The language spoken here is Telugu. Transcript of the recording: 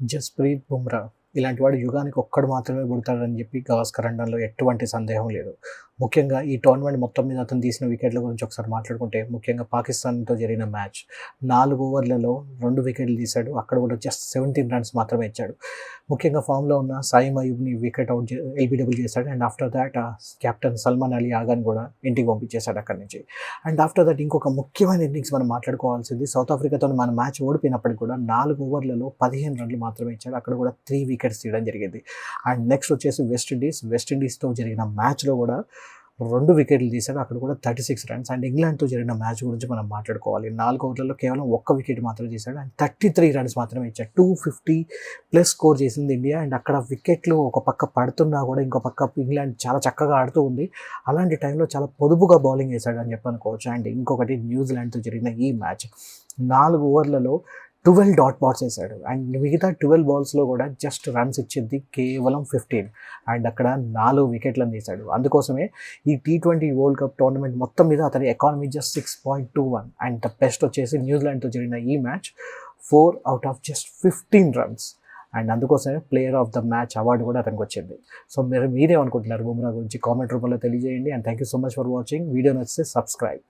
జస్‌ప్రీత్ బుమ్రా ఇలాంటి వాడు యుగానికి ఒక్కడు మాత్రమే పుడతాడని చెప్పి గవాస్కర్ అనడంలో ఎటువంటి సందేహం లేదు. ముఖ్యంగా ఈ టోర్నమెంట్ మొత్తం మీద అతను తీసిన వికెట్ల గురించి ఒకసారి మాట్లాడుకుంటే, ముఖ్యంగా పాకిస్తాన్‌తో జరిగిన మ్యాచ్ 4 ఓవర్లలో 2 వికెట్లు తీశాడు. అక్కడ కూడా జస్ట్ 17 రన్స్ మాత్రమే ఇచ్చాడు. ముఖ్యంగా ఫామ్‌లో ఉన్న సాయిమ్ అయూబ్‌ని వికెట్ అవుట్ ఎల్బీడబ్ల్యూ చేశాడు. And after that captain Salman Ali ఆగాని కూడా ఇంటికి పంపించేశాడు అక్కడి నుంచి. అండ్ ఆఫ్టర్ దట్ ఇంకొక ముఖ్యమైన ఇన్నింగ్స్ మనం మాట్లాడుకోవాల్సింది, సౌత్ ఆఫ్రికాతో మన మ్యాచ్ ఓడిపోయినప్పటికి కూడా 4 ఓవర్లలో 15 రన్లు మాత్రమే ఇచ్చాడు. అక్కడ కూడా 3 వికెట్స్ తీయడం జరిగింది. అండ్ నెక్స్ట్ వచ్చేసి వెస్టిండీస్‌తో జరిగిన మ్యాచ్‌లో కూడా 2 వికెట్లు తీశాడు. అక్కడ కూడా 36 రన్స్. అండ్ ఇంగ్లాండ్‌తో జరిగిన మ్యాచ్ గురించి మనం మాట్లాడుకోవాలి. 4 ఓవర్లలో కేవలం ఒక్క వికెట్ మాత్రమే తీశాడు. అండ్ 33 రన్స్ మాత్రమే ఇచ్చాడు. 250 ప్లస్ స్కోర్ చేసింది ఇండియా. అండ్ అక్కడ వికెట్లు ఒక పక్క పడుతున్నా కూడా ఇంకో పక్క ఇంగ్లాండ్ చాలా చక్కగా ఆడుతూ ఉంది. అలాంటి టైంలో చాలా పొదుపుగా బౌలింగ్ వేశాడు అని చెప్పి అనుకోవచ్చు. అండ్ ఇంకొకటి న్యూజిలాండ్‌తో జరిగిన ఈ మ్యాచ్ 4 ఓవర్లలో 12 డాట్ బాల్స్ వేశాడు. అండ్ మిగతా 12 బాల్స్లో కూడా జస్ట్ రన్స్ ఇచ్చింది కేవలం 15. అండ్ అక్కడ 4 వికెట్లను తీశాడు. అందుకోసమే ఈ T20 వరల్డ్ కప్ టోర్నమెంట్ మొత్తం మీద అతని economy just 6.21. And the best వచ్చేసి న్యూజిలాండ్తో జరిగిన ఈ match 4 out of just 15 runs. And అందుకోసమే player of the match award కూడా అతనికి వచ్చింది. సో మీరేమనుకుంటున్నారు బుమ్రా గురించి? కామెంట్ రూపంలో తెలియజేయండి. And thank you so much for watching. Video నచ్చితే సబ్స్క్రైబ్.